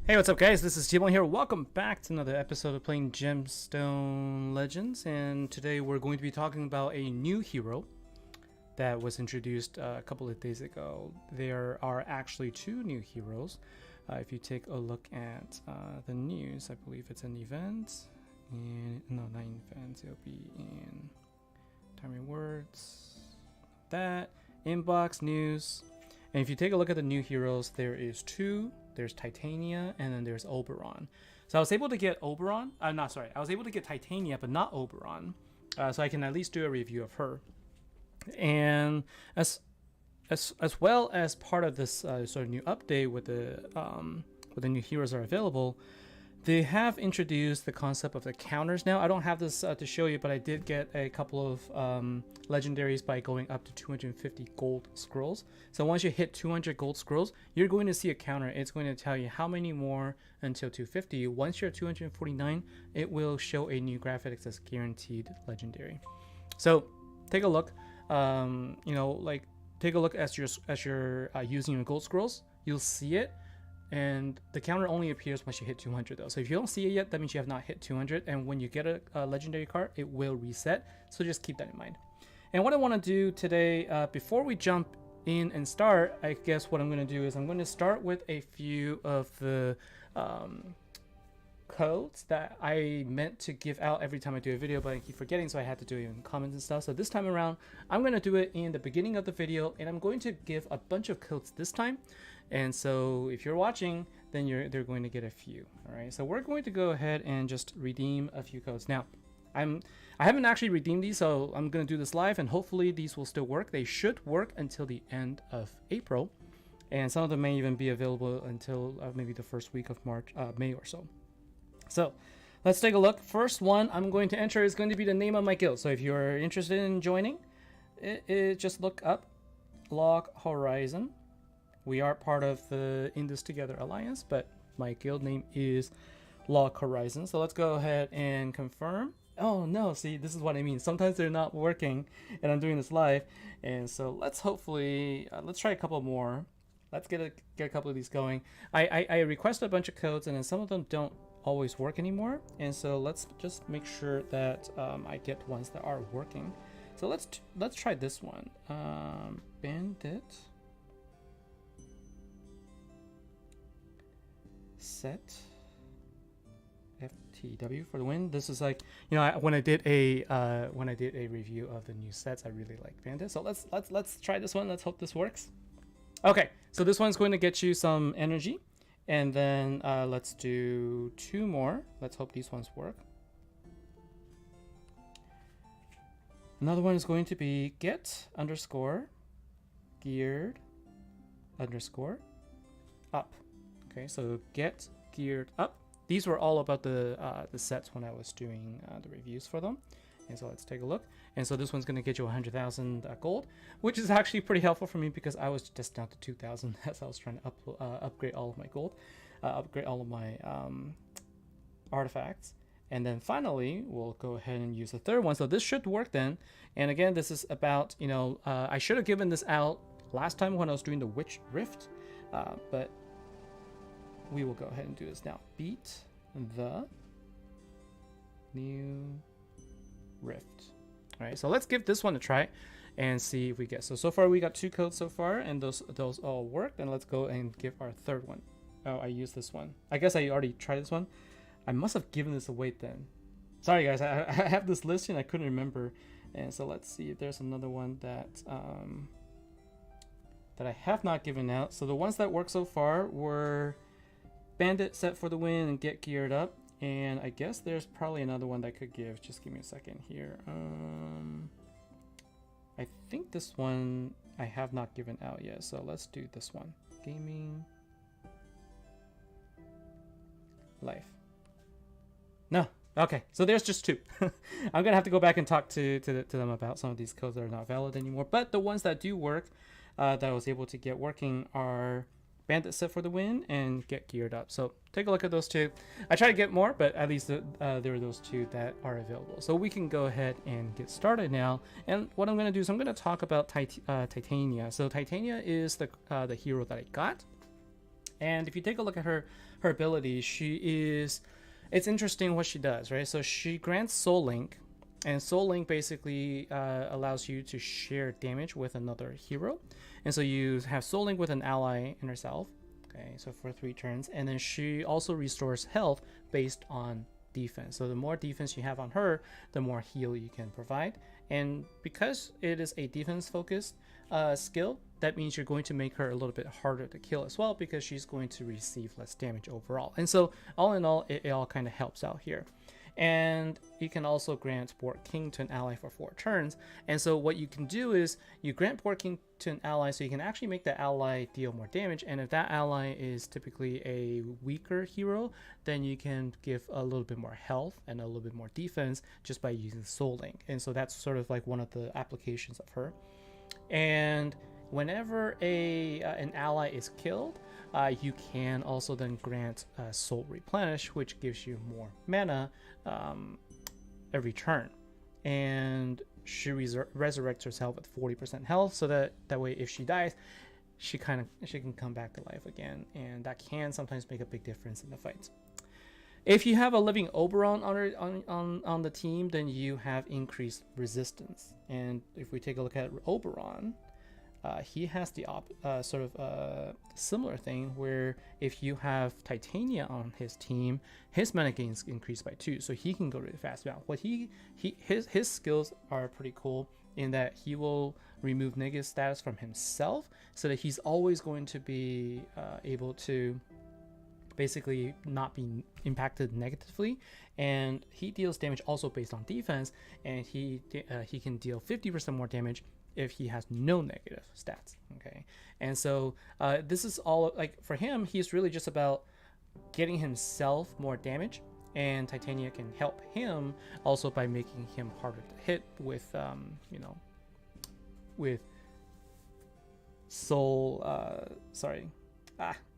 Hey, what's up, guys? This is T1 here. Welcome back to another episode of playing Gemstone Legends, and today we're going to be talking about a new hero that was introduced a couple of days ago. There are actually two new heroes. If you take a look at the news, I believe it's an event, and no, not in events. It'll be in time rewards, that inbox news. And if you take a look at the new heroes, there is two. There's Titania and then there's Oberon. So I was able to get Oberon. I was able to get Titania, but not Oberon. So I can at least do a review of her. And as well as part of this sort of new update with the new heroes are available, they have introduced the concept of the counters now. I don't have this to show you, but I did get a couple of legendaries by going up to 250 gold scrolls. So once you hit 200 gold scrolls, you're going to see a counter. It's going to tell you how many more until 250. Once you're at 249, it will show a new graphic that says guaranteed legendary. So take a look. Take a look as you're using your gold scrolls. You'll see it. And the counter only appears once you hit 200 though. So if you don't see it yet, that means you have not hit 200. And when you get a legendary card, it will reset. So just keep that in mind. And what I want to do today, before we jump in and start, I guess what I'm going to do is I'm going to start with a few of the codes that I meant to give out every time I do a video, but I keep forgetting, so I had to do it in comments and stuff. So this time around, I'm going to do it in the beginning of the video, and I'm going to give a bunch of codes this time. And so if you're watching, then they're going to get a few. All right, so we're going to go ahead and just redeem a few codes. Now, I haven't actually redeemed these, so I'm going to do this live, and hopefully these will still work. They should work until the end of April, and some of them may even be available until maybe the first week of May or so. So let's take a look. First one I'm going to enter is going to be the name of my guild. So if you're interested in joining, just look up Log Horizon. We are part of the In This Together Alliance, but my guild name is Log Horizon. So let's go ahead and confirm. Oh no, see, this is what I mean. Sometimes they're not working and I'm doing this live. And so let's hopefully, let's try a couple more. Let's get a couple of these going. I requested a bunch of codes and then some of them don't always work anymore. And so let's just make sure that I get ones that are working. So let's try this one. Bandit. Set FTW for the win. This is like, you know, when I did a review of the new sets, I really like Bandit. So let's try this one. Let's hope this works. Okay, so this one's going to get you some energy, and then let's do two more. Let's hope these ones work. Another one is going to be get underscore geared underscore up. Okay, so get geared up. These were all about the sets when I was doing the reviews for them. And so let's take a look. And so this one's going to get you 100,000 gold, which is actually pretty helpful for me because I was just down to 2,000 as I was trying to upgrade all of my gold, upgrade all of my artifacts. And then finally, we'll go ahead and use the third one. So this should work then. And again, this is about, you know, I should have given this out last time when I was doing the Witch Rift, but we will go ahead and do this now. Beat the new Rift. All right, so let's give this one a try and see if we get. So far we got two codes so far, and those all worked. And let's go and give our third one. Oh, I used this one. I guess I already tried this one. I must have given this away then. Sorry guys, I have this list and I couldn't remember. And so let's see if there's another one that I have not given out. So the ones that worked so far were Bandit, set for the win, and get geared up. And I guess there's probably another one that I could give. Just give me a second here. I think this one I have not given out yet. So let's do this one. Gaming life. No. Okay. So there's just two. I'm gonna have to go back and talk to them about some of these codes that are not valid anymore. But the ones that do work, that I was able to get working, are Bandit, set for the win, and get geared up. So take a look at those two. I try to get more, but at least there are those two that are available. So we can go ahead and get started now. And what I'm going to do is I'm going to talk about Titania. So Titania is the hero that I got. And if you take a look at her ability, it's interesting what she does, right? So she grants Soul Link, and Soul Link basically allows you to share damage with another hero. And so you have Soul Link with an ally and herself, okay, so for 3 turns. And then she also restores health based on defense. So the more defense you have on her, the more heal you can provide. And because it is a defense focused skill, that means you're going to make her a little bit harder to kill as well, because she's going to receive less damage overall. And so all in all, it all kind of helps out here. And you can also grant Bork King to an ally for 4 turns. And so what you can do is you grant Bork King to an ally, so you can actually make the ally deal more damage. And if that ally is typically a weaker hero, then you can give a little bit more health and a little bit more defense just by using Soul Link. And so that's sort of like one of the applications of her. And whenever an ally is killed, you can also then grant Soul Replenish, which gives you more mana every turn. And she resurrects herself at 40% health, so that way if she dies, she can come back to life again, and that can sometimes make a big difference in the fights. If you have a living Oberon on the team, then you have increased resistance. And if we take a look at Oberon, he has the sort of similar thing, where if you have Titania on his team, his mana gains increased by 2, so he can go really fast. Now, his skills are pretty cool in that he will remove negative status from himself, so that he's always going to be able to basically not be impacted negatively, and he deals damage also based on defense, and he can deal 50% more damage if he has no negative stats. Okay, and so this is all, like, for him, he's really just about getting himself more damage, and Titania can help him also by making him harder to hit with with soul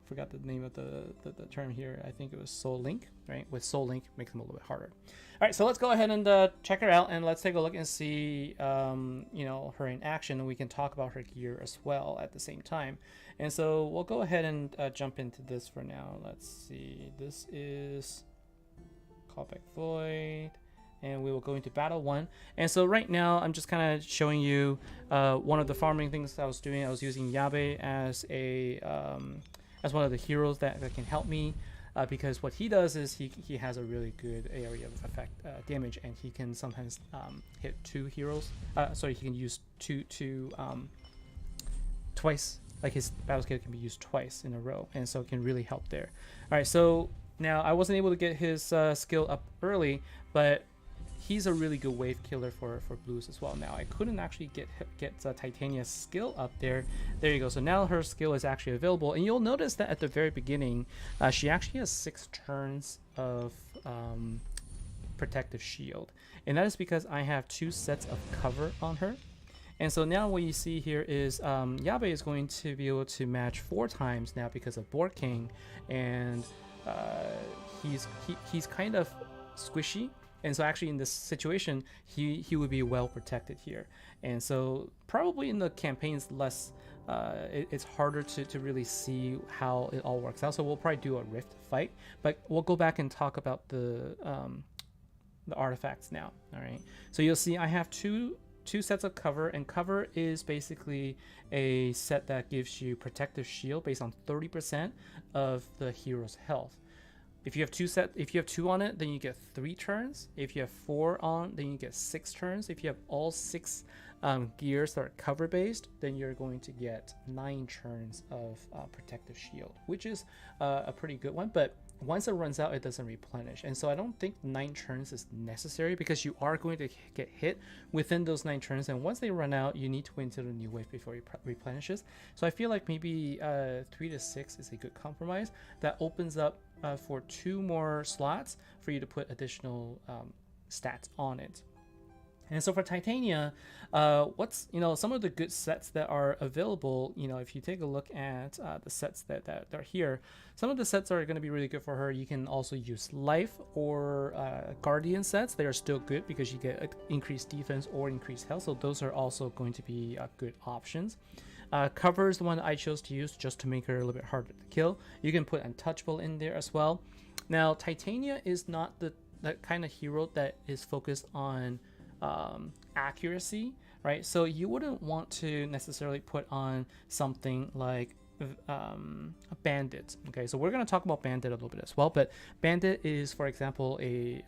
forgot the name of the term here. I think it was Soul Link, right? With Soul Link, makes them a little bit harder. All right, so let's go ahead and check her out, and let's take a look and see, her in action, and we can talk about her gear as well at the same time. And so we'll go ahead and jump into this for now. Let's see. This is Callback Void, and we will go into Battle 1. And so right now, I'm just kind of showing you one of the farming things I was doing. I was using Yabe as one of the heroes that can help me, because what he does is he has a really good area of effect damage, and he can sometimes hit 2 heroes. Sorry, he can use two twice. Like, his battle skill can be used twice in a row, and so it can really help there. All right, so now I wasn't able to get his skill up early, but he's a really good wave killer for blues as well. Now I couldn't actually get Titania's skill up there. There you go. So now her skill is actually available, and you'll notice that at the very beginning, she actually has 6 turns of protective shield, and that is because I have 2 sets of cover on her. And so now what you see here is Yabe is going to be able to match 4 times now because of Bork King, and he's kind of squishy. And so actually in this situation, he would be well protected here. And so probably in the campaigns less, it's harder to really see how it all works out. So we'll probably do a Rift fight, but we'll go back and talk about the artifacts now. All right. So you'll see I have two sets of cover, and cover is basically a set that gives you protective shield based on 30% of the hero's health. If you have 2 on it, then you get 3 turns. If you have 4 on, then you get 6 turns. If you have all 6 gears that are cover based, then you're going to get 9 turns of protective shield, which is a pretty good one. But once it runs out, it doesn't replenish, and so I don't think 9 turns is necessary, because you are going to get hit within those 9 turns, and once they run out, you need to wait until the new wave before it replenishes. So I feel like maybe 3 to 6 is a good compromise that opens up for 2 more slots for you to put additional stats on it. And so for Titania, what's some of the good sets that are available? If you take a look at the sets that are here, some of the sets are going to be really good for her. You can also use Life or Guardian sets. They are still good because you get increased defense or increased health, so those are also going to be good options. Cover is the one that I chose to use just to make her a little bit harder to kill. You can put Untouchable in there as well. Now, Titania is not the kind of hero that is focused on accuracy, right? So you wouldn't want to necessarily put on something like a Bandit. Okay, so we're going to talk about Bandit a little bit as well, but Bandit is, for example, a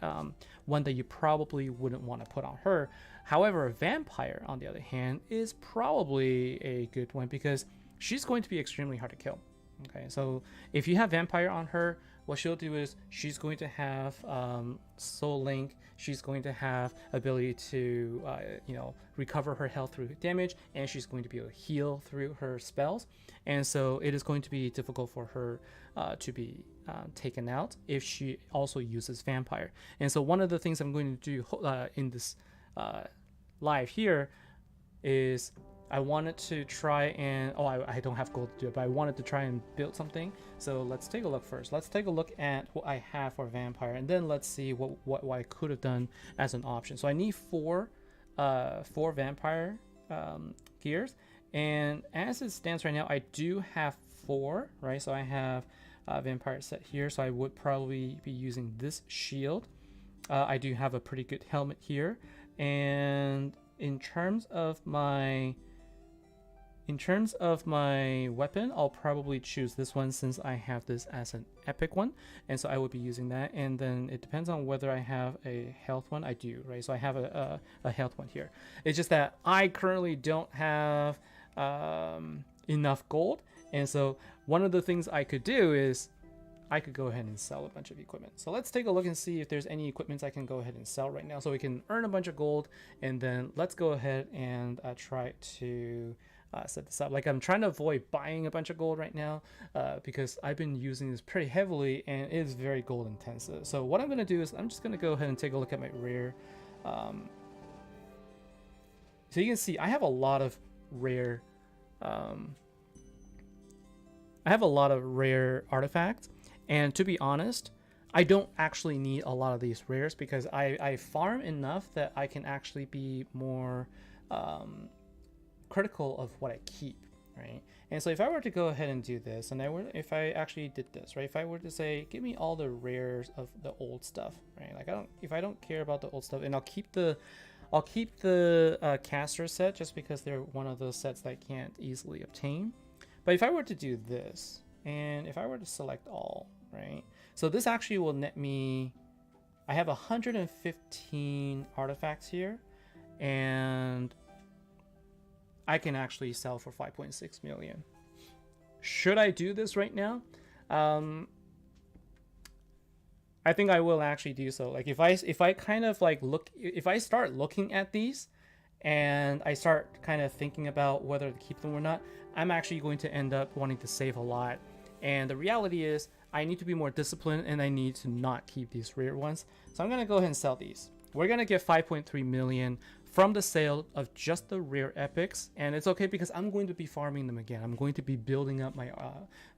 one that you probably wouldn't want to put on her. However, a Vampire, on the other hand, is probably a good one because she's going to be extremely hard to kill. Okay, so if you have Vampire on her, what she'll do is she's going to have Soul Link. She's going to have ability to recover her health through damage, and she's going to be able to heal through her spells. And so it is going to be difficult for her to be taken out if she also uses Vampire. And so one of the things I'm going to do in this live here is I wanted to try and I don't have gold to do it, but I wanted to try and build something. So let's take a look first. Let's take a look at what I have for Vampire, and then let's see what I could have done as an option. So I need four Vampire gears, and as it stands right now, I do have 4, right? So I have a Vampire set here, so I would probably be using this shield. I do have a pretty good helmet here, and in terms of my weapon, I'll probably choose this one since I have this as an epic one, and so I would be using that. And then it depends on whether I have a health one. I do, right? So I have a health one here. It's just that I currently don't have enough gold, and so one of the things I could do is I could go ahead and sell a bunch of equipment. So let's take a look and see if there's any equipment I can go ahead and sell right now so we can earn a bunch of gold. And then let's go ahead and try to set this up. Like, I'm trying to avoid buying a bunch of gold right now because I've been using this pretty heavily and it is very gold intensive. So what I'm going to do is I'm just going to go ahead and take a look at my rare. So you can see I have a lot of rare artifacts. And to be honest, I don't actually need a lot of these rares because I farm enough that I can actually be more critical of what I keep, right? And so if I were to go ahead and do this, and if I actually did this, right? If I were to say, give me all the rares of the old stuff, right? Like if I don't care about the old stuff, and I'll keep the caster set just because they're one of those sets that I can't easily obtain. But if I were to do this, and if I were to select all, right? So this actually will net me, I have 115 artifacts here, and I can actually sell for 5.6 million. Should I do this right now? I think I will actually do so. Like if I kind of like if I start looking at these and I start kind of thinking about whether to keep them or not, I'm actually going to end up wanting to save a lot. And the reality is I need to be more disciplined and I need to not keep these rare ones. So I'm going to go ahead and sell these. We're going to get 5.3 million from the sale of just the rare epics, and it's okay because I'm going to be farming them again. I'm going to be building up my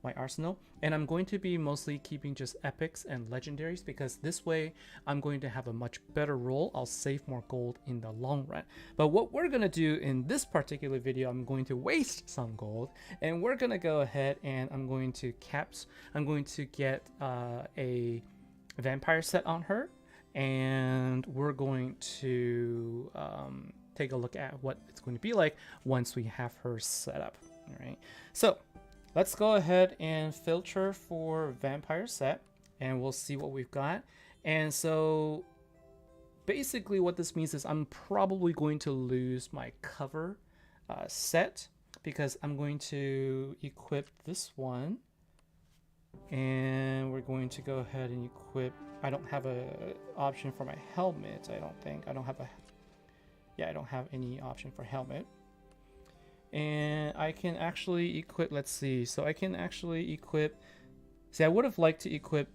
my arsenal, and I'm going to be mostly keeping just epics and legendaries because this way I'm going to have a much better roll. I'll save more gold in the long run. But what we're gonna do in this particular video, I'm going to waste some gold, and we're gonna go ahead and I'm going to get a vampire set on her. And we're going to take a look at what it's going to be like once we have her set up. All right, so let's go ahead and filter for vampire set and we'll see what we've got. And so basically what this means is I'm probably going to lose my cover set because I'm going to equip this one, and we're going to go ahead and equip. I don't have a option for my helmet. I don't think I don't have any option for helmet. And I can actually equip, let's see. So I can actually equip, see, I would have liked to equip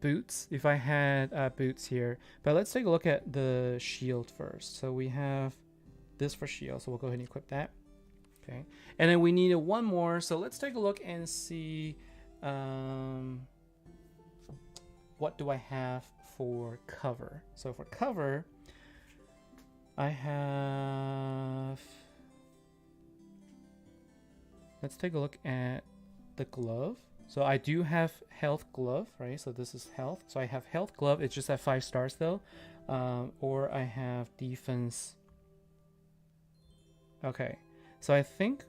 boots if I had boots here, but let's take a look at the shield first. So we have this for shield, so we'll go ahead and equip that. Okay, and then we needed one more, so let's take a look and see what do I have for cover. So for cover, I have let's take a look at the glove. So I do have health glove, right? So this is health. So I have health glove. It's just at 5 stars though. Or I have defense. Okay. So I think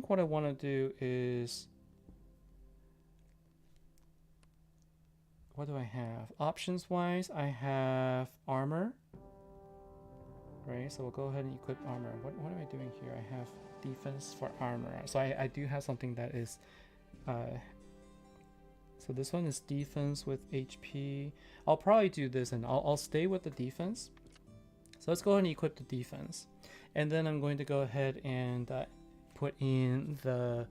what I want to do is, what do I have? Options wise, I have armor. Right, so we'll go ahead and equip armor. What am I doing here? I have defense for armor. So I do have something that is so this one is defense with HP. I'll probably do this, and I'll stay with the defense. So let's go ahead and equip the defense, and then I'm going to go ahead and put in the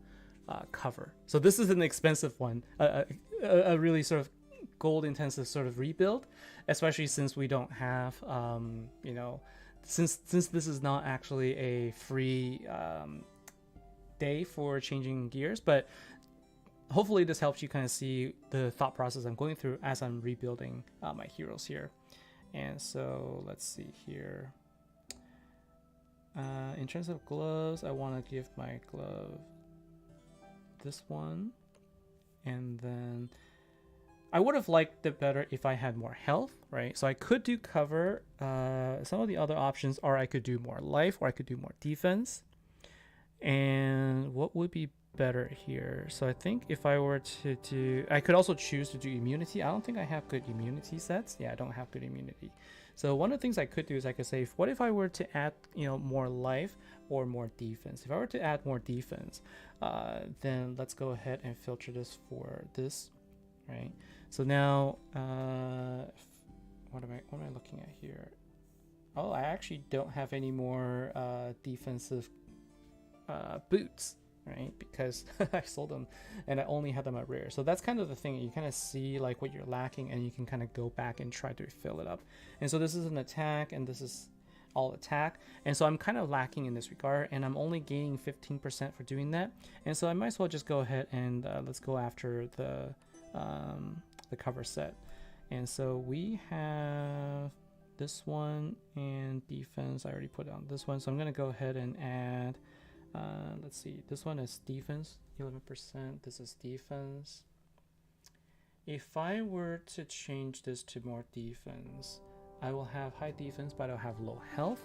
cover. So this is an expensive one, a really sort of gold intensive sort of rebuild, especially since we don't have you know, since this is not actually a free day for changing gears. But hopefully this helps you kind of see the thought process I'm going through as I'm rebuilding my heroes here. And so let's see here. In terms of gloves, I want to give my glove this one, and then I would have liked it better if I had more health, right? So I could do cover. Some of the other options are I could do more life, or I could do more defense. And what would be better here? So I think if I were to do, I could also choose to do immunity. I don't think I have good immunity sets. Yeah, I don't have good immunity. So one of the things I could do is I could say, what if I were to add, you know, more life or more defense? If I were to add more defense, then let's go ahead and filter this for this, right? So now, what am I looking at here? Oh, I actually don't have any more defensive boots, right? Because I sold them and I only had them at rare. So that's kind of the thing. You kind of see like what you're lacking, and you can kind of go back and try to fill it up. And so this is an attack, and this is all attack. And so I'm kind of lacking in this regard, and I'm only gaining 15% for doing that. And so I might as well just go ahead and let's go after the cover set. And so we have this one, and defense I already put on this one. So I'm going to go ahead and add, let's see, this one is defense 11%, this is defense. If I were to change this to more defense, I will have high defense, but I'll have low health.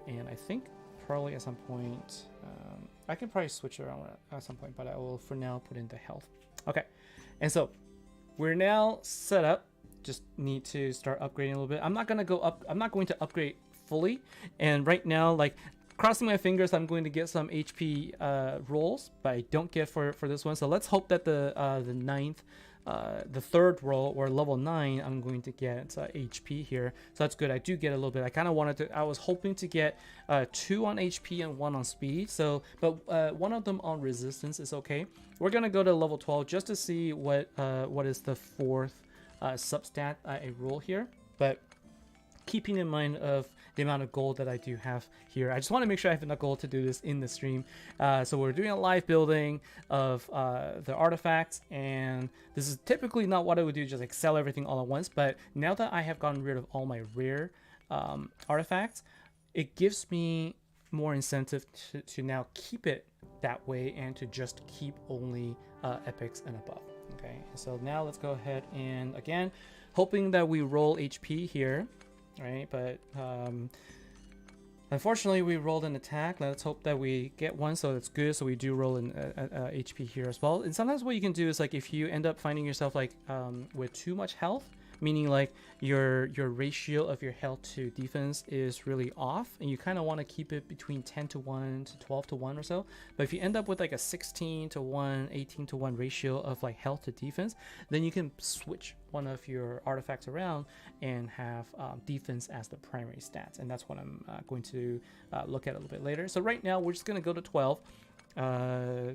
And I think probably at some point, I can probably switch around at some point, but I will for now put in the health. Okay, and so we're now set up. Just need to start upgrading a little bit. I'm not going to go up. I'm not going to upgrade fully. And right now, like, crossing my fingers, I'm going to get some HP rolls, but I don't get for this one. So let's hope that the third roll, or level 9, I'm going to get HP here. So that's good. I do get a little bit. I kind of wanted to. I was hoping to get 2 on HP and 1 on speed. So, but one of them on resistance is okay. We're gonna go to level 12 just to see what is the 4th substat I roll here. But keeping in mind of the amount of gold that I do have here, I just want to make sure I have enough gold to do this in the stream. So we're doing a live building of the artifacts, and this is typically not what I would do, just like sell everything all at once. But now that I have gotten rid of all my rare artifacts, it gives me more incentive to now keep it that way, and to just keep only epics and above. Okay, so now let's go ahead and, again, hoping that we roll HP here, right? But unfortunately we rolled an attack. Let's hope that we get one, so that's good. So we do roll an HP here as well. And sometimes what you can do is, like, if you end up finding yourself like with too much health, meaning like your ratio of your health to defense is really off, and you kind of want to keep it between 10-1 to 12-1 or so. But if you end up with like a 16-1, 18-1 ratio of like health to defense, then you can switch one of your artifacts around and have defense as the primary stats. And that's what I'm going to look at a little bit later. So right now we're just going to go to 12.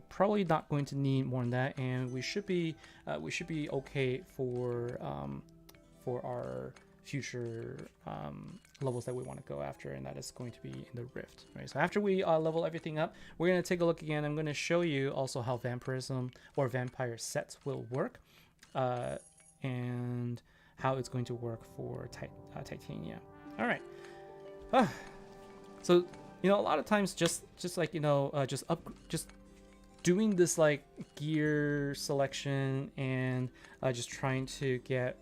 Probably not going to need more than that, and we should be okay for our future levels that we want to go after, and that is going to be in the Rift, right? So after we level everything up, we're going to take a look again. I'm going to show you also how vampirism or vampire sets will work, and how it's going to work for Titania. All right. So, you know, a lot of times just like, you know, just doing this like gear selection and just trying to get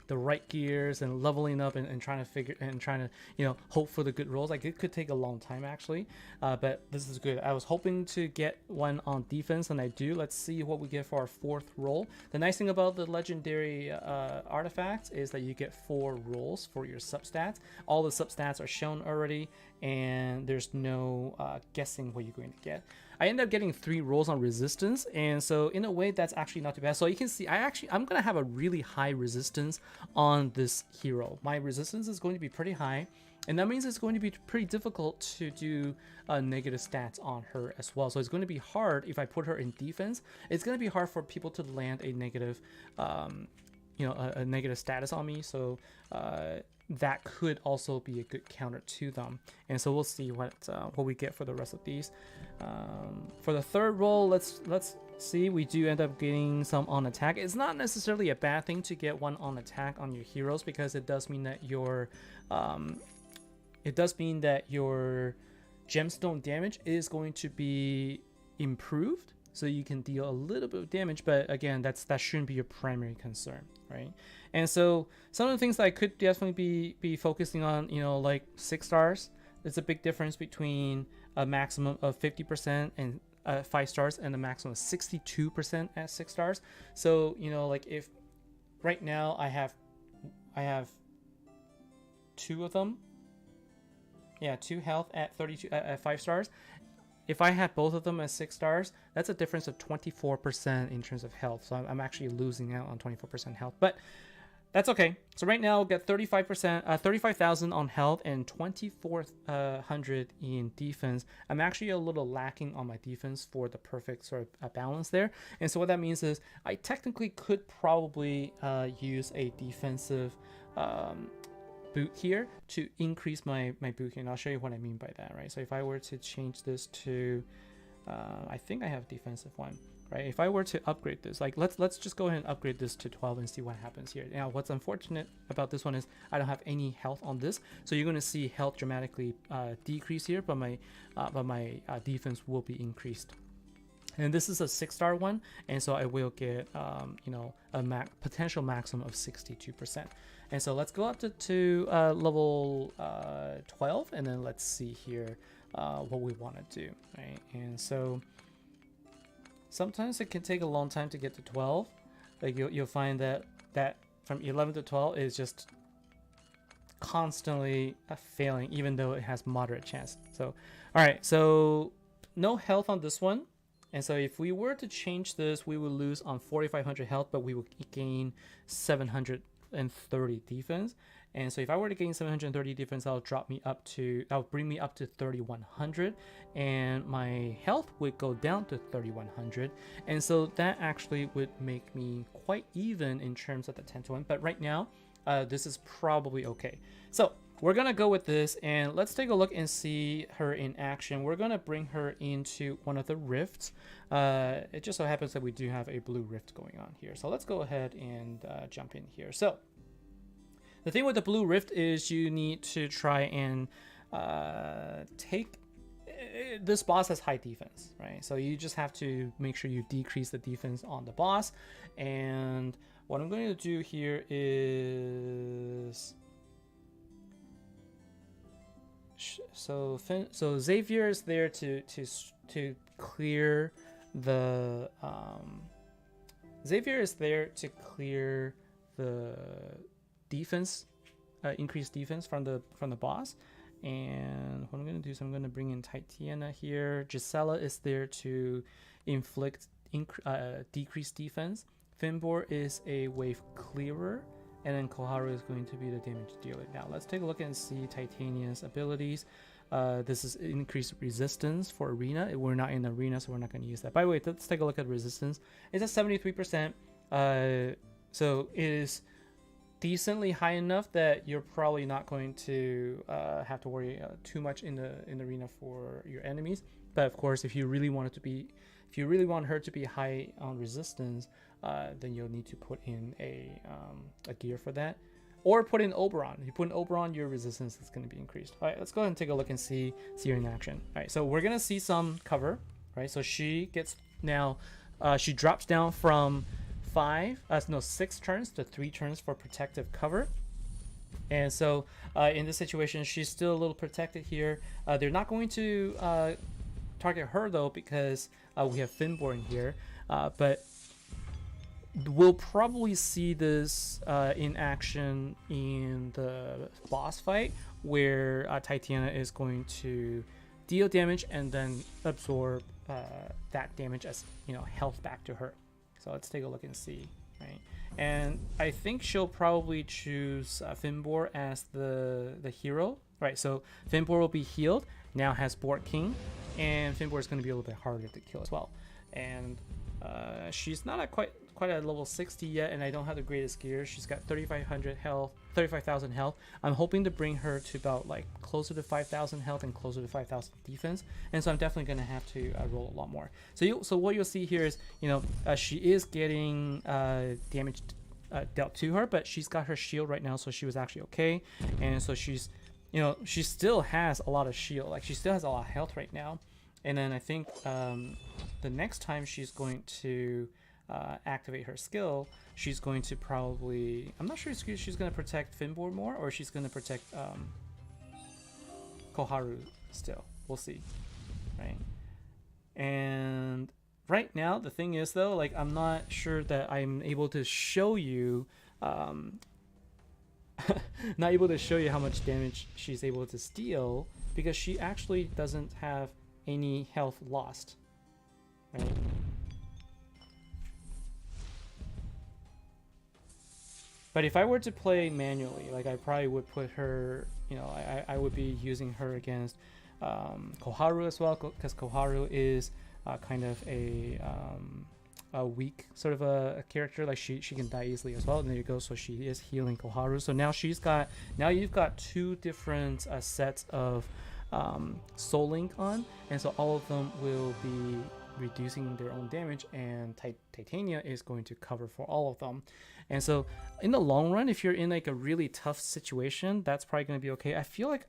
the right gears and leveling up and trying to you know, hope for the good rolls. Like it could take a long time actually, but this is good. I was hoping to get one on defense, and I do. Let's see what we get for our 4th roll. The nice thing about the legendary artifacts is that you get 4 rolls for your substats. All the substats are shown already, and there's no guessing what you're going to get. I ended up getting 3 rolls on resistance, and so in a way that's actually not too bad. So you can see I'm gonna have a really high resistance on this hero. My resistance is going to be pretty high, and that means it's going to be pretty difficult to do negative stats on her as well. So it's going to be hard if I put her in defense. It's going to be hard for people to land a negative you know, a negative status on me. So that could also be a good counter to them, and so we'll see what we get for the rest of these. For the 3rd roll, let's see. We do end up getting some on attack. It's not necessarily a bad thing to get 1 on attack on your heroes, because it does mean that your gemstone damage is going to be improved, so you can deal a little bit of damage. But again, that shouldn't be your primary concern, right? And so some of the things that I could definitely be focusing on, you know, like 6 stars. There's a big difference between a maximum of 50% and 5 stars and a maximum of 62% at 6 stars. So, you know, like if right now I have 2 of them. Yeah, 2 health at 32 at 5 stars. If I had both of them at 6 stars, that's a difference of 24% in terms of health. So I'm actually losing out on 24% health, but that's okay. So right now I'll get 35,000 on health and 2,400 in defense. I'm actually a little lacking on my defense for the perfect sort of balance there. And so what that means is I technically could probably use a defensive boot here to increase my boot here, and I'll show you what I mean by that, right? So if I were to change this to I think I have defensive one, right? If I were to upgrade this, like let's just go ahead and upgrade this to 12 and see what happens here. Now what's unfortunate about this one is I don't have any health on this, so you're going to see health dramatically decrease here, but my defense will be increased. And this is a 6-star one, and so I will get you know, a potential maximum of 62%. And so let's go up to level 12, and then let's see here what we want to do, right? And so sometimes it can take a long time to get to 12. Like you'll find that from 11 to 12 is just constantly failing, even though it has moderate chance. So all right, so no health on this one. And so if we were to change this, we would lose on 4,500 health, but we would gain 730 defense. And so if I were to gain 730 defense, that'll bring me up to 3,100, and my health would go down to 3,100. And so that actually would make me quite even in terms of the 10 to 1. But right now, this is probably okay. So we're gonna go with this, and let's take a look and see her in action. We're gonna bring her into one of the rifts. It just so happens that we do have a blue rift going on here, so let's go ahead and jump in here. So the thing with the blue rift is you need to try and this boss has high defense, right? So you just have to make sure you decrease the defense on the boss. And what I'm going to do here is, so Xavier is there to clear the defense, increased defense from the boss. And what I'm going to do is I'm going to bring in Titania here. Gisela is there to inflict decreased defense. Fimbor is a wave clearer, and then Koharu is going to be the damage dealer. Now let's take a look and see Titania's abilities. This is increased resistance for arena. We're not in the arena, so we're not going to use that. By the way, let's take a look at resistance. It's at 73%. So it is decently high enough that you're probably not going to have to worry too much in the arena for your enemies. But of course, if you really want her to be high on resistance, then you'll need to put in a gear for that, or put in Oberon. If you put in Oberon, your resistance is going to be increased. All right, let's go ahead and take a look and see her in action. All right, so we're gonna see some cover, right? So she gets now, she drops down from 6 turns to 3 turns for protective cover. And so in this situation, she's still a little protected here. They're not going to target her though, because we have Finborn here, but we'll probably see this in action in the boss fight, where Titania is going to deal damage and then absorb that damage as, you know, health back to her. So let's take a look and see, right? And I think she'll probably choose Finbor as the hero, right? So Finbor will be healed, now has Bork King, and Finbor is going to be a little bit harder to kill as well. And she's not at quite at level 60 yet, and I don't have the greatest gear. She's got 3,500 health, 35,000 health. I'm hoping to bring her to about like closer to 5,000 health and closer to 5,000 defense, and so I'm definitely going to have to roll a lot more. So what you'll see here is, you know, she is getting damage dealt to her, but she's got her shield right now, so she was actually okay. And so she's, you know, she still has a lot of shield, like she still has a lot of health right now. And then I think the next time she's going to activate her skill, she's going to probably, I'm not sure if she's going to protect Finbor more, or she's going to protect Koharu still. We'll see, right? And right now the thing is though, like, I'm not sure that I'm able to show you not able to show you how much damage she's able to steal, because she actually doesn't have any health lost, right? But if I were to play manually, like, I probably would put her, you know, I would be using her against Koharu as well, because Koharu is kind of a weak sort of a character. Like, she can die easily as well. And there you go. So she is healing Koharu. So now you've got 2 different sets of Soul Link on, and so all of them will be reducing their own damage, and Titania is going to cover for all of them. And so in the long run, if you're in like a really tough situation, that's probably going to be okay. I feel like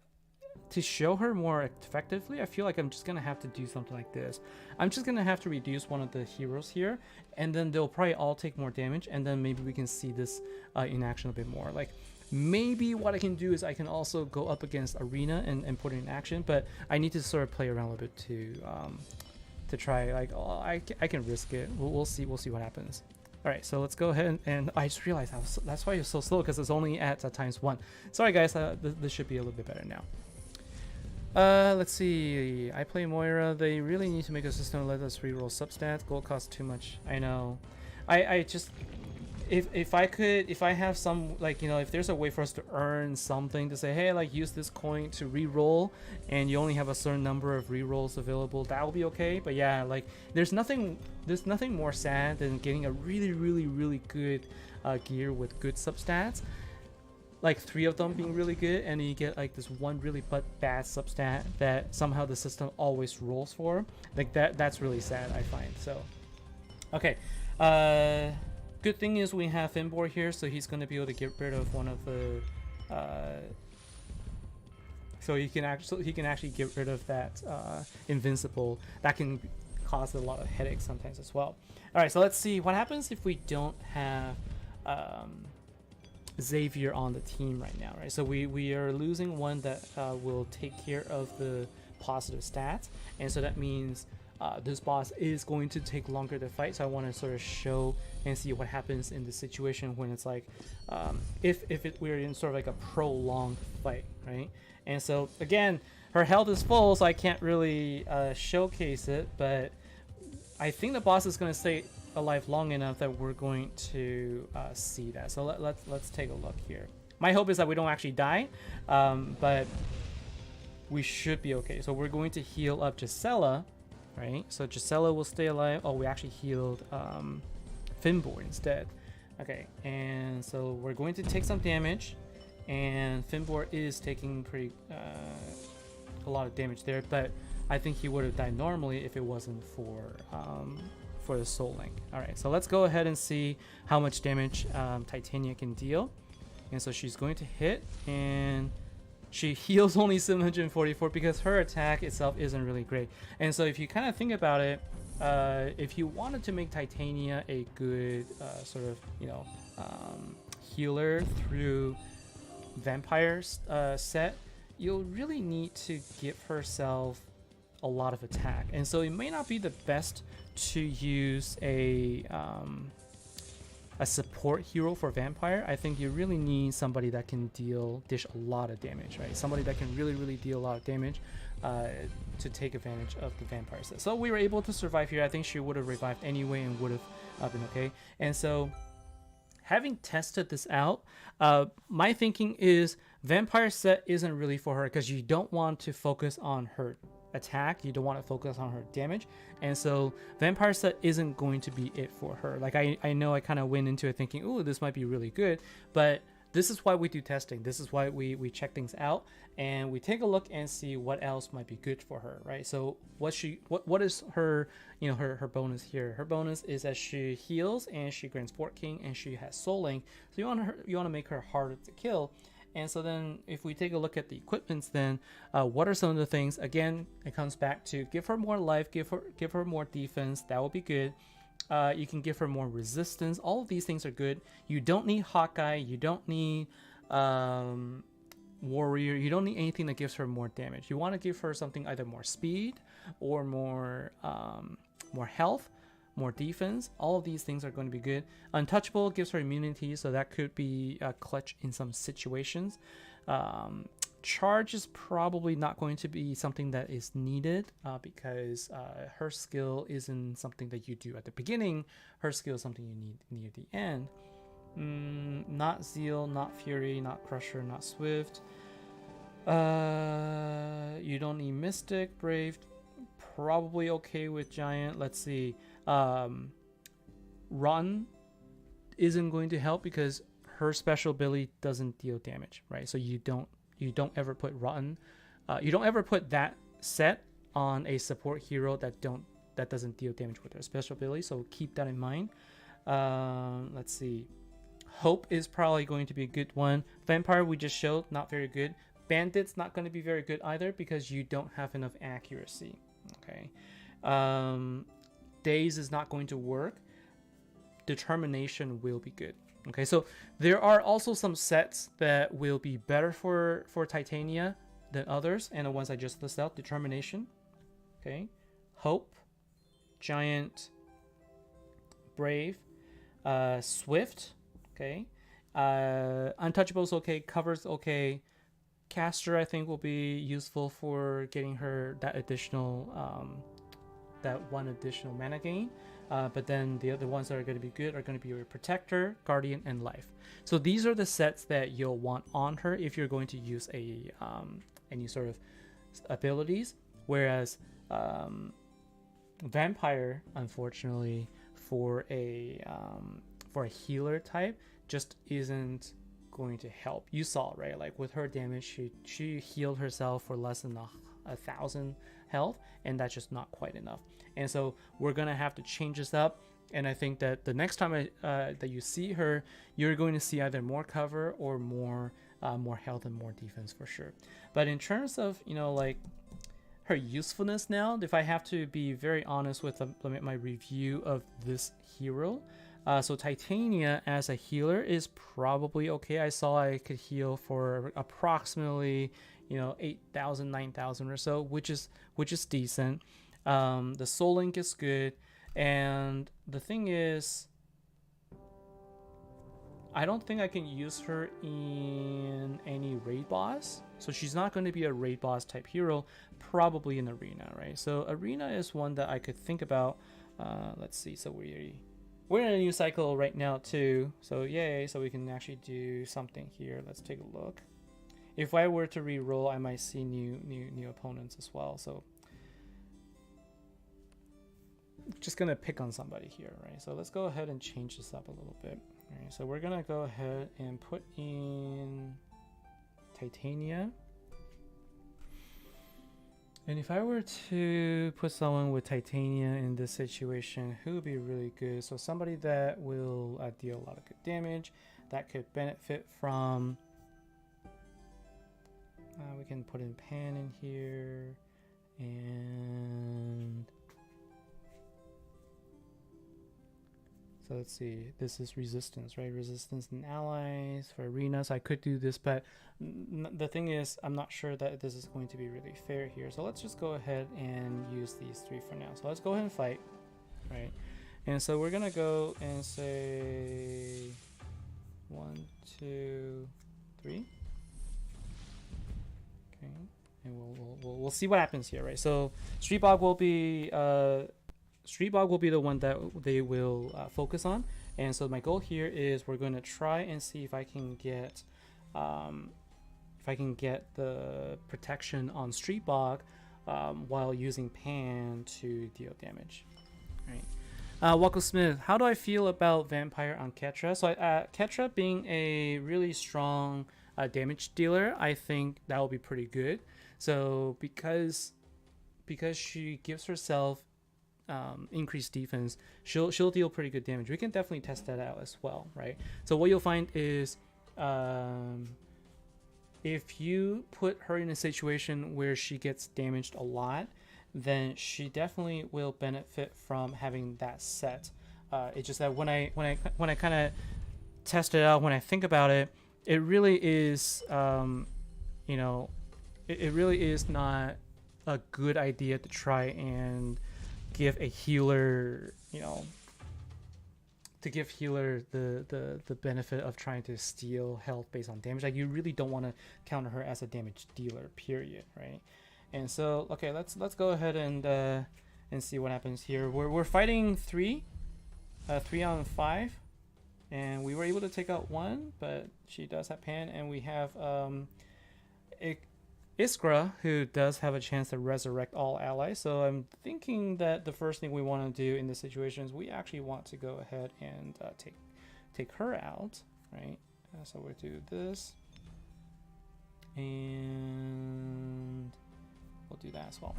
to show her more effectively, I feel like I'm just going to have to do something like this. I'm just going to have to reduce one of the heroes here, and then they'll probably all take more damage, and then maybe we can see this in action a bit more. Like, maybe what I can do is I can also go up against Arena and put it in action, but I need to sort of play around a little bit to try, like, oh, I can risk it. We'll see what happens. All right, so let's go ahead and I just realized that's why you're so slow, because it's only at ×1. Sorry guys, this should be a little bit better now. Let's see. I play Moira. They really need to make a system that let us reroll substats. Gold costs too much. I know. I just, if I have some, like, you know, if there's a way for us to earn something to say, hey, like, use this coin to re-roll, and you only have a certain number of re-rolls available, that will be okay. But yeah, like, there's nothing more sad than getting a really good gear with good substats, like 3 of them being really good, and then you get like this one really bad substat that somehow the system always rolls for. Like, that's really sad, I find. So okay, good thing is we have Finbor here, so he's going to be able to get rid of one of the so he can actually get rid of that invincible that can cause a lot of headaches sometimes as well. All right, so let's see what happens if we don't have Xavier on the team right now, right? So we are losing one that will take care of the positive stats, and so that means this boss is going to take longer to fight. So I want to sort of show and see what happens in the situation when it's like if we're in sort of like a prolonged fight, right? And so again, her health is full, so I can't really showcase it, but I think the boss is going to stay alive long enough that we're going to see that. So let's take a look here. My hope is that we don't actually die, but we should be okay. So we're going to heal up Gisela, right? So Gisela will stay alive. Oh, we actually healed Finbor instead. Okay, and so we're going to take some damage, and Finbor is taking pretty a lot of damage there, but I think he would have died normally if it wasn't for the Soul Link. All right, so let's go ahead and see how much damage Titania can deal. And so she's going to hit, and she heals only 744 because her attack itself isn't really great. And so if you kind of think about it, if you wanted to make Titania a good sort of, you know, healer through vampires set, you'll really need to give herself a lot of attack. And so it may not be the best to use a support hero for vampire. I think you really need somebody that can dish a lot of damage, right? Somebody that can really deal a lot of damage to take advantage of the vampire set. So we were able to survive here. I think she would have revived anyway and would have been okay. And so having tested this out, my thinking is vampire set isn't really for her because you don't want to focus on her attack, you don't want to focus on her damage, and so vampire set isn't going to be it for her. Like I know I kind of went into it thinking, oh, this might be really good, but this is why we do testing. This is why we check things out and we take a look and see what else might be good for her, right? So what is her, you know, her bonus here? Her bonus is that she heals and she grants Fort King and she has Soul Link. So you want to make her harder to kill. And so then if we take a look at the equipments, then what are some of the things? Again, it comes back to give her more life, give her more defense. That will be good. You can give her more resistance. All of these things are good. You don't need Hawkeye. You don't need Warrior. You don't need anything that gives her more damage. You want to give her something either more speed or more health, more defense. All of these things are going to be good. Untouchable gives her immunity, so that could be clutch in some situations. Charge is probably not going to be something that is needed because her skill isn't something that you do at the beginning. Her skill is something you need near the end. Not Zeal, not Fury, not Crusher, not Swift. You don't need Mystic. Brave, probably okay with Giant. Let's see. Run isn't going to help because her special ability doesn't deal damage, right? So you don't ever put Rotten, you don't ever put that set on a support hero that doesn't deal damage with her special ability. So keep that in mind. Let's see. Hope is probably going to be a good one. Vampire we just showed, not very good. Bandit's not going to be very good either because you don't have enough accuracy. Okay. Daze is not going to work. Determination will be good. Okay, so there are also some sets that will be better for Titania than others, and the ones I just listed out: Determination, okay, Hope, Giant, Brave, Swift, okay, Untouchable's okay, Cover's okay, Caster I think will be useful for getting her that additional that one additional mana gain. But then the other ones that are going to be good are going to be your Protector, Guardian, and Life. So these are the sets that you'll want on her if you're going to use a any sort of abilities. Whereas Vampire, unfortunately, for a healer type, just isn't going to help. You saw, right? Like with her damage, she healed herself for less than 1,000 health, and that's just not quite enough. And so we're gonna have to change this up, and I think that the next time that you see her, you're going to see either more cover or more health and more defense for sure. But in terms of, you know, like her usefulness now, if I have to be very honest with my review of this hero, so Titania as a healer is probably okay. I saw I could heal for approximately, you know, 8,000, 9,000 or so, which is decent. The Soul Link is good, and the thing is, I don't think I can use her in any raid boss, so she's not going to be a raid boss type hero, probably in arena, right? So arena is one that I could think about. Let's see, so we're in a new cycle right now too, so yay, so we can actually do something here. Let's take a look. If I were to re-roll, I might see new opponents as well. So just gonna pick on somebody here, right? So let's go ahead and change this up a little bit. All right, so we're gonna go ahead and put in Titania. And if I were to put someone with Titania in this situation, who would be really good? So somebody that will deal a lot of good damage, that could benefit from We can put in Pan in here, and so let's see. This is resistance, right? Resistance and allies for arena. So I could do this, but the thing is, I'm not sure that this is going to be really fair here. So let's just go ahead and use these 3 for now. So let's go ahead and fight, right? And so we're gonna go and say 1, 2, 3. Okay, and we'll see what happens here, right? So Street Bog will be the one that they will focus on, and so my goal here is we're going to try and see if I can get the protection on Street Bog while using Pan to deal damage, right? Wako Smith, how do I feel about Vampire on Ketra? So Ketra being a really strong damage dealer, I think that will be pretty good. So because she gives herself increased defense, she'll deal pretty good damage. We can definitely test that out as well, right? So what you'll find is if you put her in a situation where she gets damaged a lot, then she definitely will benefit from having that set. It's just that when I kind of test it out, when I think about it, it really is it really is not a good idea to try and give a healer, to give healer the benefit of trying to steal health based on damage. Like, you really don't want to counter her as a damage dealer, period, right? And so, okay, let's go ahead and see what happens here. We're fighting 3 on 5, and we were able to take out 1, but she does have Pan, and we have Iskra, who does have a chance to resurrect all allies. So I'm thinking that the first thing we want to do in this situation is we actually want to go ahead and take her out, right? So we'll do this, and we'll do that as well.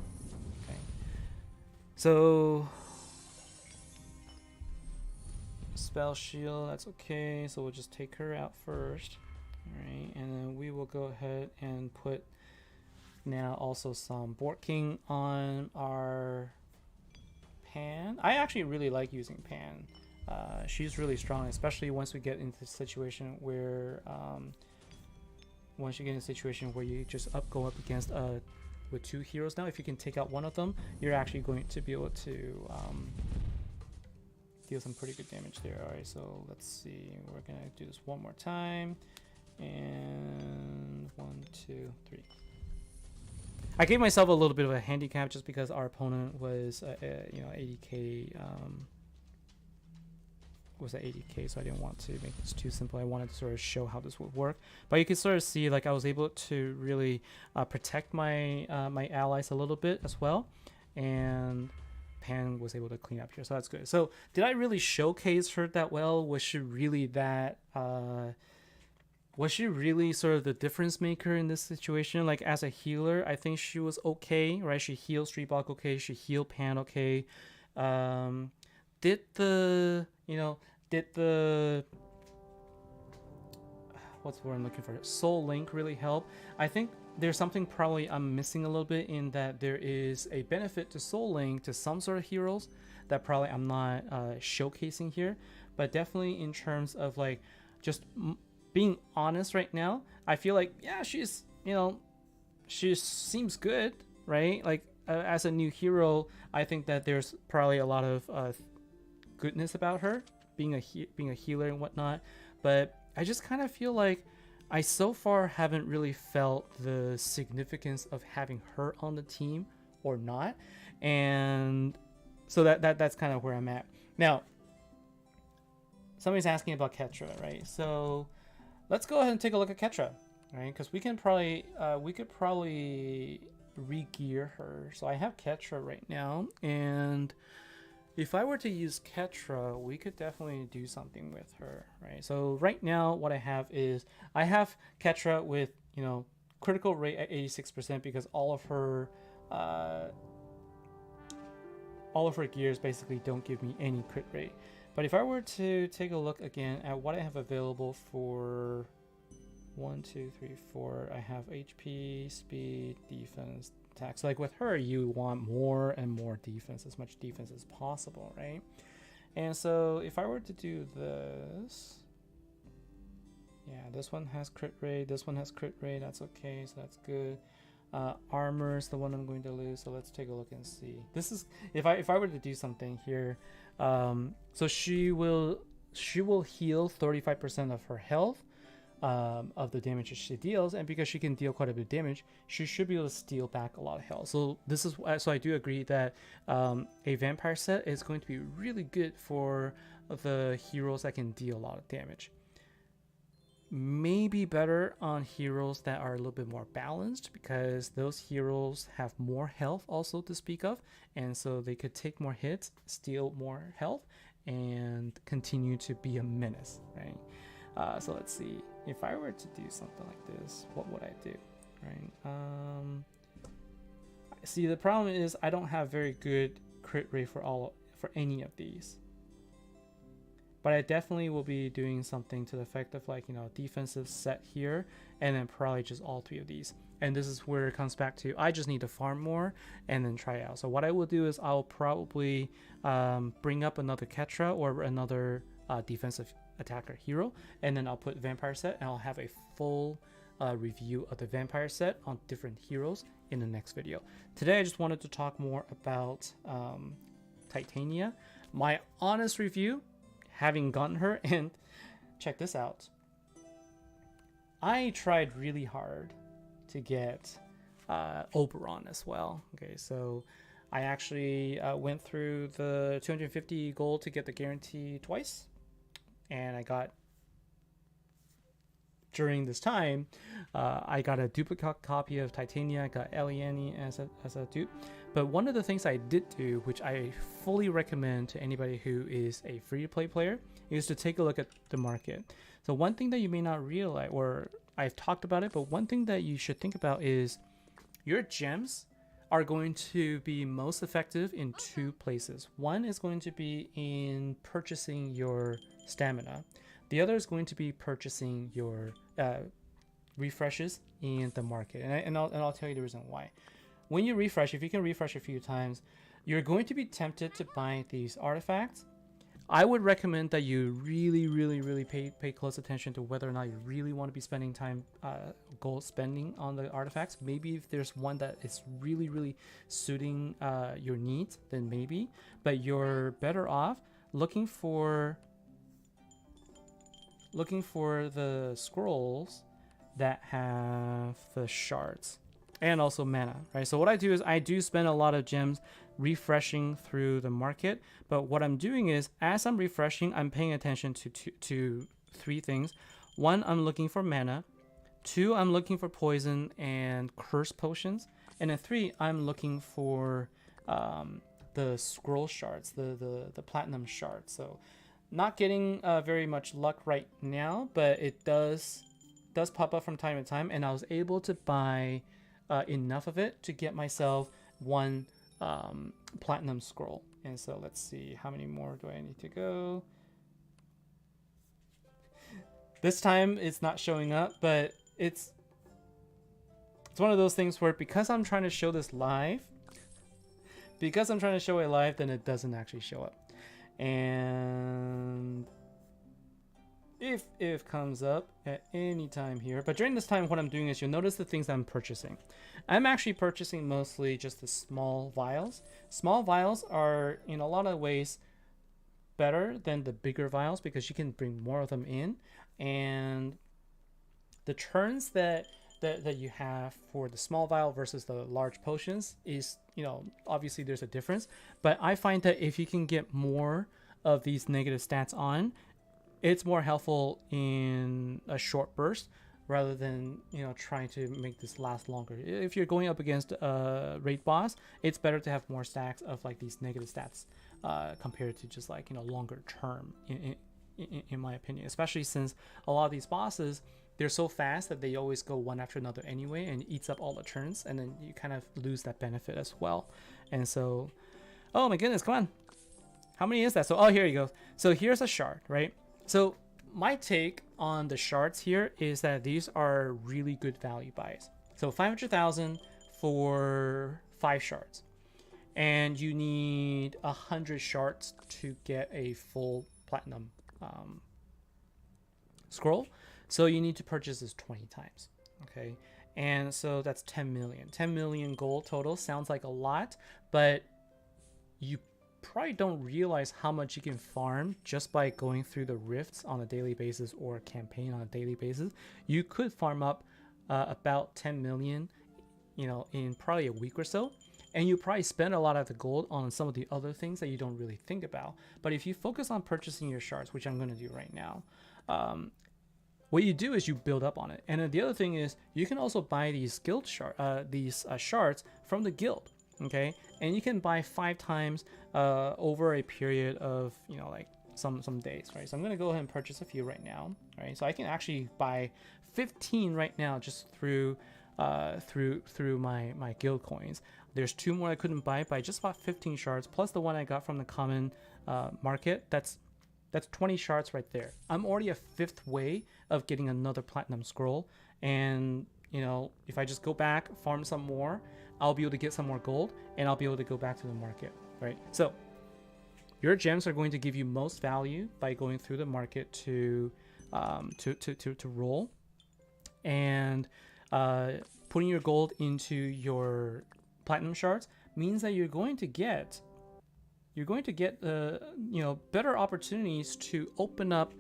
Okay. So spell shield, that's okay. So we'll just take her out first, all right? And then we will go ahead and put now also some Bork King on our Pan. I actually really like using Pan. She's really strong, especially once we get into the situation where you just go up against with 2 heroes. Now if you can take out one of them, you're actually going to be able to deal some pretty good damage there. All right, so let's see, we're gonna do this one more time, and 1, 2, 3. I gave myself a little bit of a handicap just because our opponent was 80k, was at 80k, so I didn't want to make this too simple. I wanted to sort of show how this would work, but you can sort of see, like, I was able to really protect my my allies a little bit as well, and Pan was able to clean up here, so that's good. So did I really showcase her that well? Was she really that was she really sort of the difference maker in this situation? Like, as a healer, I think she was okay, right? She healed Street Bog okay, she healed Pan okay. Did the what's the word I'm looking for? Soul Link really help? I think there's something probably I'm missing a little bit, in that there is a benefit to Soul Link to some sort of heroes that probably I'm not showcasing here, but definitely in terms of, like, just being honest right now, I feel like, yeah, she's, she seems good, right? Like, as a new hero, I think that there's probably a lot of goodness about her being a healer and whatnot, but I just kind of feel like I so far haven't really felt the significance of having her on the team or not, and so that's kind of where I'm at now. Somebody's asking about Ketra, right? So let's go ahead and take a look at Ketra, right? Because we could probably re-gear her. So I have Ketra right now, and if I were to use Ketra, we could definitely do something with her, right? So right now, what I have is I have Ketra with, critical rate at 86%, because all of her gears basically don't give me any crit rate. But if I were to take a look again at what I have available for 1, 2, 3, 4. I have HP, speed, defense, attack. So like with her, you want more and more defense, as much defense as possible, right? And so if I were to do this, yeah, this one has crit rate, this one has crit rate, that's okay, so that's good. Armor is the one I'm going to lose, so let's take a look and see. This is, if I were to do something here, so she will heal 35% of her health, of the damage that she deals, and because she can deal quite a bit of damage, she should be able to steal back a lot of health. So this is, so I do agree that a vampire set is going to be really good for the heroes that can deal a lot of damage. Maybe better on heroes that are a little bit more balanced, because those heroes have more health also to speak of, and so they could take more hits, steal more health, and continue to be a menace, right? So let's see, if I were to do something like this, what would I do, right? See, the problem is I don't have very good crit rate for any of these. But I definitely will be doing something to the effect of, like, you know, defensive set here, and then probably just all 3 of these. And this is where it comes back to, I just need to farm more and then try out. So what I will do is I'll probably bring up another Ketra or another defensive attacker hero, and then I'll put vampire set, and I'll have a full review of the vampire set on different heroes in the next video. Today I just wanted to talk more about Titania. My honest review, having gotten her, and check this out. I tried really hard to get Oberon as well. Okay, so I actually went through the 250 gold to get the guarantee twice, and I got, during this time, I got a duplicate copy of Titania. I got Eliane as a dupe. But one of the things I did do, which I fully recommend to anybody who is a free-to-play player, is to take a look at the market. So one thing that you may not realize, or I've talked about it, but one thing that you should think about is your gems are going to be most effective in 2 places. One is going to be in purchasing your stamina. The other is going to be purchasing your refreshes in the market. And I'll tell you the reason why. When you refresh, if you can refresh a few times, you're going to be tempted to buy these artifacts. I would recommend that you really pay close attention to whether or not you really want to be spending time gold spending on the artifacts. Maybe if there's one that is really suiting your needs, then maybe. But you're better off looking for the scrolls that have the shards and also mana, right? So what I do is I do spend a lot of gems refreshing through the market, but what I'm doing is, as I'm refreshing, I'm paying attention to 3 things. 1, I'm looking for mana. 2, I'm looking for poison and curse potions, and then 3, I'm looking for the scroll shards, the platinum shards. So not getting very much luck right now, but it does pop up from time to time, and I was able to buy enough of it to get myself 1 platinum scroll. And so let's see, how many more do I need to go? This time it's not showing up, but it's one of those things where, because I'm trying to show this live, then it doesn't actually show up. And if it comes up at any time here, but during this time, what I'm doing is, you'll notice the things I'm purchasing. I'm actually purchasing mostly just the small vials. Small vials are in a lot of ways better than the bigger vials, because you can bring more of them in, and the turns that you have for the small vial versus the large potions is, you know, obviously there's a difference, but I find that if you can get more of these negative stats on, it's more helpful in a short burst rather than, you know, trying to make this last longer. If you're going up against a raid boss, it's better to have more stacks of like these negative stats compared to just, like, you know, longer term in my opinion, especially since a lot of these bosses, they're so fast that they always go one after another anyway, and eats up all the turns, and then you kind of lose that benefit as well. And so, oh my goodness, come on, how many is that? So, oh, here you go. So here's a shard, right? So my take on the shards here is that these are really good value buys. So 500,000 for 5 shards, and you need 100 shards to get a full platinum scroll. So you need to purchase this 20 times. Okay, and so that's 10 million. 10 million gold total sounds like a lot, but you probably don't realize how much you can farm just by going through the rifts on a daily basis or a campaign on a daily basis. You could farm up about 10 million, you know, in probably a week or so, and you probably spend a lot of the gold on some of the other things that you don't really think about. But if you focus on purchasing your shards, which I'm going to do right now, what you do is you build up on it. And then the other thing is you can also buy these guild shards from the guild. Okay, and you can buy 5 times over a period of, you know, like some days, right? So I'm gonna go ahead and purchase a few right now, right? So I can actually buy 15 right now just through my guild coins. There's 2 more I couldn't buy, but I just bought 15 shards plus the one I got from the common market. That's 20 shards right there. I'm already a 5th way of getting another platinum scroll, and you know, if I just go back, farm some more, I'll be able to get some more gold, and I'll be able to go back to the market, right? So your gems are going to give you most value by going through the market to roll, and putting your gold into your platinum shards means that you're going to get you know, better opportunities to open up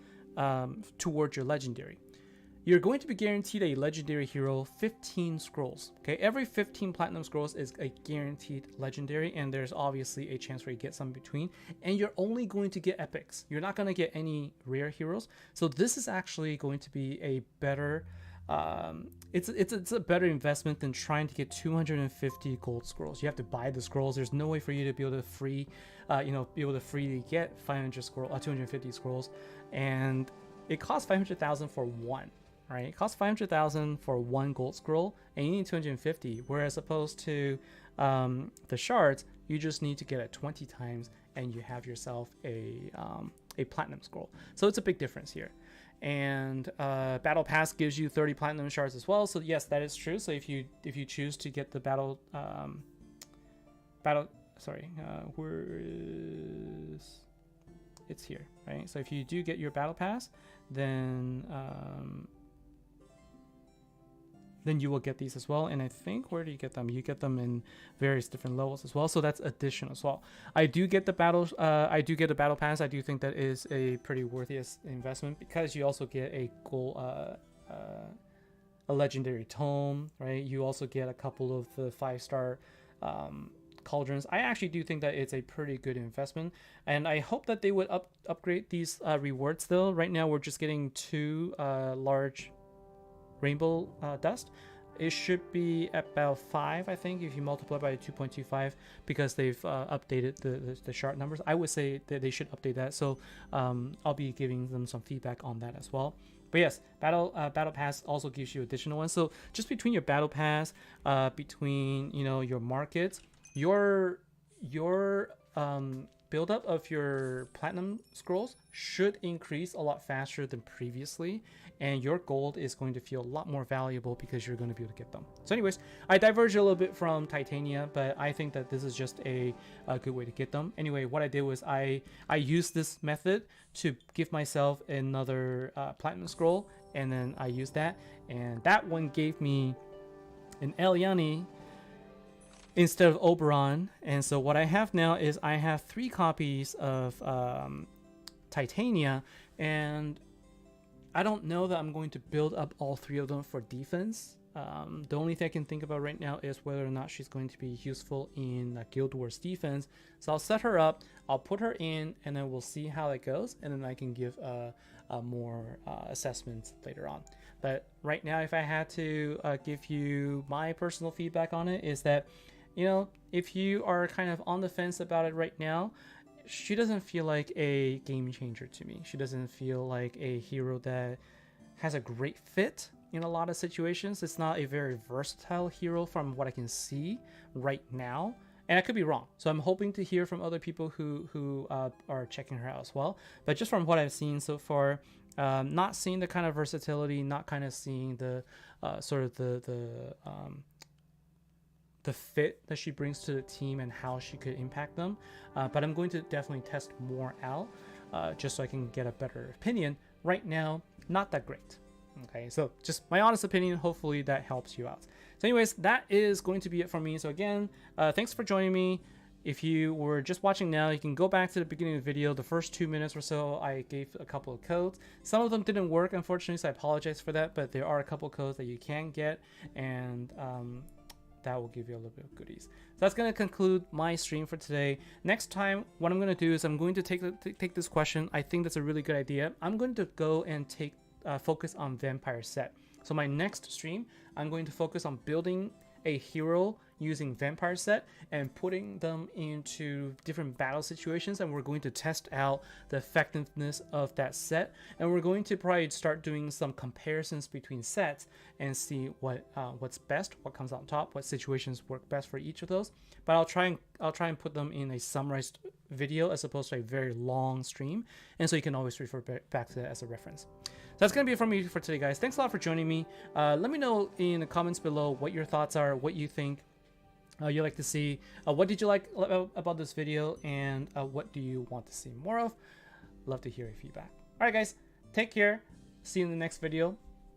towards your legendary. You're going to be guaranteed a legendary hero 15 scrolls. Okay, every 15 platinum scrolls is a guaranteed legendary, and there's obviously a chance where you get some between, and you're only going to get epics. You're not going to get any rare heroes. So this is actually going to be a better it's a better investment than trying to get 250 gold scrolls. You have to buy the scrolls. There's no way for you to be able to freely get 250 scrolls, and it costs 500,000 for one. Right, it costs 500,000 for 1 gold scroll, and you need 250. Whereas opposed to the shards, you just need to get it 20 times, and you have yourself a platinum scroll. So it's a big difference here. And battle pass gives you 30 platinum shards as well. So yes, that is true. So if you choose to get the where is it's here, right? So if you do get your battle pass, then you will get these as well. And I think, where do you get them? You get them in various different levels as well. So that's additional as well. I do get the battle pass. I do think that is a pretty worthy investment, because you also get a gold, a legendary tome, right? You also get a couple of the 5-star cauldrons. I actually do think that it's a pretty good investment, and I hope that they would upgrade these rewards though. Right now we're just getting 2 large rainbow dust. It should be about 5, I think, if you multiply by 2.25, because they've updated the shard numbers. I would say that they should update that, so I'll be giving them some feedback on that as well. But yes, battle pass also gives you additional ones. So just between your battle pass, between, you know, your markets, your buildup of your platinum scrolls should increase a lot faster than previously, and your gold is going to feel a lot more valuable because you're going to be able to get them. So anyways, I diverged a little bit from Titania, but I think that this is just a good way to get them. Anyway, what I did was I used this method to give myself another platinum scroll, and then I used that, and that one gave me an Eliani instead of Oberon. And so what I have now is I have 3 copies of Titania, and I don't know that I'm going to build up all 3 of them for defense. The only thing I can think about right now is whether or not she's going to be useful in Guild Wars defense. So I'll set her up, I'll put her in, and then we'll see how it goes, and then I can give more assessments later on. But right now, if I had to give you my personal feedback on it, is that, you know, if you are kind of on the fence about it right now, she doesn't feel like a game changer to me. She doesn't feel like a hero that has a great fit in a lot of situations. It's not a very versatile hero from what I can see right now, and I could be wrong. So I'm hoping to hear from other people who are checking her out as well. But just from what I've seen so far, Not seeing the kind of versatility, not kind of seeing the sort of the fit that she brings to the team and how she could impact them. But I'm going to definitely test more out just so I can get a better opinion. Right now, not that great. Okay, so just my honest opinion. Hopefully that helps you out. So anyways, that is going to be it for me. So again, thanks for joining me. If you were just watching now, you can go back to the beginning of the video. The first 2 minutes or so, I gave a couple of codes. Some of them didn't work, unfortunately, so I apologize for that. But there are a couple of codes that you can get, and that will give you a little bit of goodies. So that's going to conclude my stream for today. Next time, what I'm going to do is I'm going to take this question. I think that's a really good idea. I'm going to go and focus on vampire set. So my next stream, I'm going to focus on building a hero using vampire set and putting them into different battle situations, and we're going to test out the effectiveness of that set, and we're going to probably start doing some comparisons between sets and see what's best, what comes on top, what situations work best for each of those. But I'll try and put them in a summarized video as opposed to a very long stream, and so you can always refer back to that as a reference. So that's going to be it from me for today, guys. Thanks a lot for joining me. Let me know in the comments below what your thoughts are, what you think you like to see. What did you like about this video, and what do you want to see more of? Love to hear your feedback. All right, guys, take care. See you in the next video.